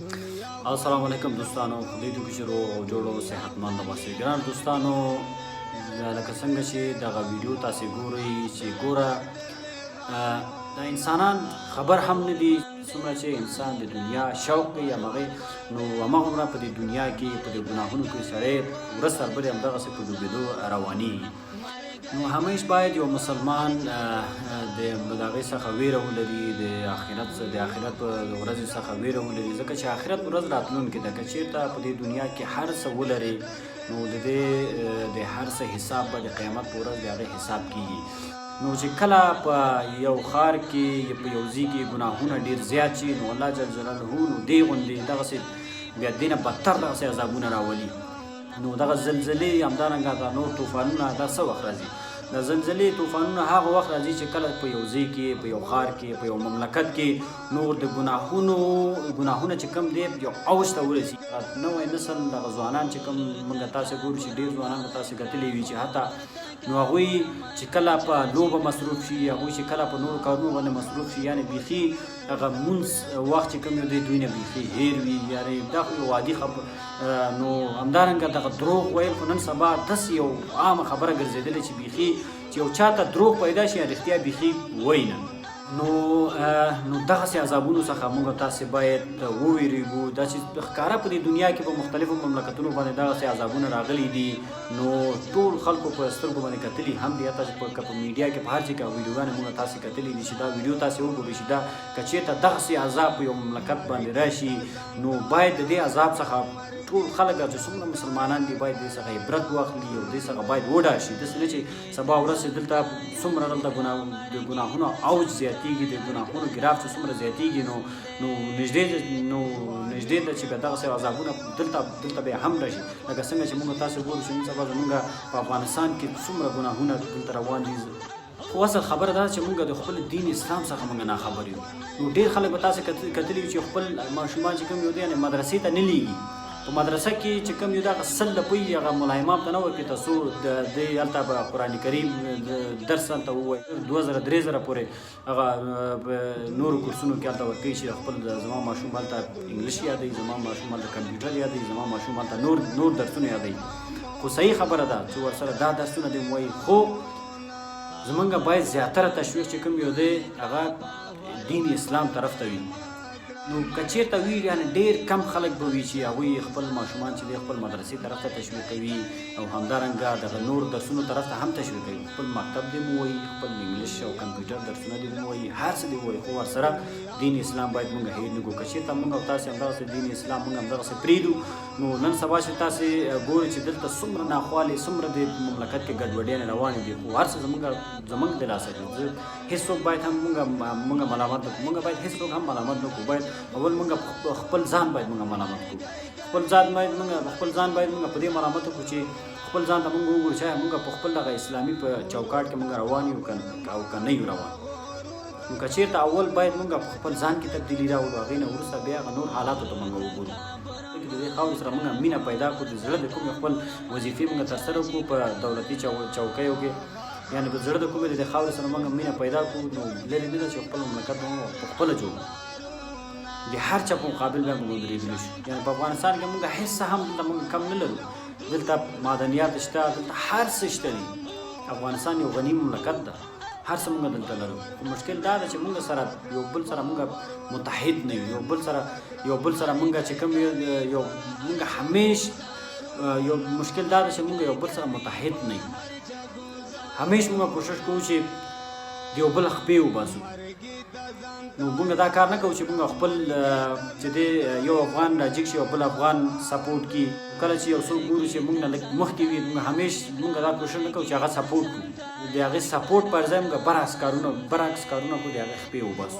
السلام علیکم دوستانو، خدای دې وکړي چې روغ او جوړ او صحتمند اوسئ. ګران دوستانو، لکه څنګه چې دغه ویډیو تاسې ګورئ چې ګوره دا انسانان خبر هم نه دي څومره چې انسان د دنیا شوق کوي همغې نو هماغومره په دې دنیا کې په دې ګناهونو کې سړی ورځ تر بلې همدغسې په ډوبېدو روانېږي. نو همیش باید یو مسلمان د هغې څخه ویره ولري، د آخرت په ورځې څخه ویره ولري، ځکه چې آخرت ورځ راتلونکې ده. که چېرته په دې دنیا کې هر څه ولري نو د هر څه حساب به د قیامت په ورځ د هغې حساب کېږي. نو چې کله په یو ښار کې یا په یو ځای کې ګناهونه ډېر زیات شي نو الله جل جلاله نو دې غوندې دغسې بیا دې نه بدتر دغسې عذابونه راولي. نو دغه زلزلې همدارنګه دا نور طوفانونه دا څه وخت راځي؟ د زلزلې طوفانونه هغه وخت راځي چې کله په یو ځای کې، په یو ښار کې، په یو مملکت کې نور د ګناهونه چې کوم دی یو اوج ته ورسي. نوی نسل دغه ځوانان چې کوم موږ تاسې ګورو چې ډېر ځوانان به تاسې کتلي وي چې حتی نو هغوی چې کله په لوبه مصروف شي، هغوی چې کله په نورو کارونو باندې مصروف شي، یعنې بیخي هغه مونځ وخت چې کوم یو دی دوی نه بیخي هیر وي، یعنې دا خو یو عادي نو همدارنګه دغه دروغ ویل خو نن سبا داسې یو عامه خبره ګرځېدلې چې بیخي چې یو چاته دروغ پیدا شي رښتیا بیخي وایي نه. نو دغسې عذابونو څخه موږ تاسې باید وویرېږو. دا چې ښکاره په دې دنیا کې په مختلفو مملکتونو باندې دغسې عذابونه راغلي دي نو ټول خلکو په سترګو باندې کتلي هم دي، حتی چې په میډیا کې په هر ځای کې ویډیوګانې موږ تاسې کتلي دي چې دا ویډیو تاسې وګورئ چې دا که چېرته دغسې عذاب په یو مملکت باندې راشي نو باید د دې عذاب څخه ټول خلک چې څومره مسلمانان دي باید دې څخه عبرت واخلي او دې څخه باید وډار شي. داسې نه چې سبا ورځ دلته څومره دلته د ګناهونو اوج زیاتېږي، د ګناهونو ګراف چې څومره زیاتېږي نو نږدې ده چې بیا دغسې عذابونه دلته بیا هم راشي. لکه څنګه چې موږ تاسې ګورو چې نن سبا زموږ په افغانستان کې څومره ګناهونه دلته روان دي. خو اصل خبره دا چې موږ د خپل دین اسلام څخه موږ ناخبر یو. نو ډېر خلک به تاسې کتلي وي چې خپل ماشومان چې کوم یو دی یعنې مدرسې ته نه لیږي. په مدرسه کې چې کوم یو دغه سل لپوي هغه ملا امام ته نه ورکړي تر څو دی هلته به قرآن کریم درس هلته ووایي 2000-3000 پورې هغه نورو کورسونو کې هلته ورکوي چې خپل زما ماشوم هلته انګلیش یادوي، زما ماشوم هلته کمپیوټر یادوي، زما ماشوم هلته نور درسونه یادوي. خو صحیح خبره ده چې ورسره دا درسونه دی وایي، خو زمونږ باید زیاتره تشویق چې کوم یو دی هغه دین اسلام طرف ته وي. نو که چېرته وي یعنې ډېر کم خلک به وي چې هغوی خپل ماشومان چې دی خپل مدرسې طرف ته تشویق کوي او همدارنګه دغه نور درسونو طرف ته هم تشویق کوي. خپل مکتب دې مو وایي، خپل انګلیش او کمپیوټر درسونه دې مو وایي، هر څه دې وایي، خو ورسره دین اسلام باید موږ هېر نه کړو. که چېرته موږ او تاسې همدغسې دین اسلام موږ همدغسې پرېږدو نو نن سبا چې تاسې ګورئ چې دلته څومره ناخوالې، څومره د مملکت کې ګډوډیانې روانې دي، خو هر څه زموږ د لاسه دي. هېڅوک باید هم موږ ملامت نه کړو، موږ باید هېڅوک هم ملامت نه کړو. باید اول موږ خپل ځان باید موږ ملامت کړو، خپل ځان باید موږ په دې ملامت کړو چې خپل ځان ته موږ وګورو چې موږ په خپل دغه اسلامي په چوکاټ کې موږ روان یو او که نه یو روان. نو که چېرته اول باید موږ په خپل ځان کې تبدیلي راوړو، هغې نه وروسته بیا هغه نور حالاتو ته موږ وګورو. د دې خاورې سره موږ مینه پیدا کړو، د زړه د کومې خپل وظیفې موږ ترسره کړو په دولتي چوکیو کې، یعنې په زړه د کومې د دې خاورې سره موږ مینه پیدا کړو. نو لرې نه ده چې خپل مملکت موږ په خپله جوړ د هر چا په مقابل بیا موږ ودرېدلی شو. یعنې په افغانستان کې موږ هېڅ څه هم دلته موږ کم نه لرو، دلته معدنیات شته، دلته هر څه شته دي. افغانستان یو غني مملکت ده، هر څه موږ دلته لرو. خو مشکل دا ده چې موږ سره یو بل سره موږ متحد نه یو، یو بل سره موږ چې کوم موږ همیش یو مشکل دا ده چې موږ یو بل سره متحد نه یو. همیش موږ کوشش کوو چې د یو بل خپې وباسو. نو موږ دا کار نه کوو چې موږ خپل چې دی یو افغان راجګ شي او بل افغان سپورټ کړي. کله چې یو څوک ګورو چې موږ نه لږ مخکې وي موږ همیش دا کوشش نه کوو چې هغه سپورټ کړو، د هغې سپورټ پر ځای موږ برعکس کارونه کړو، د هغې خپې وباسو.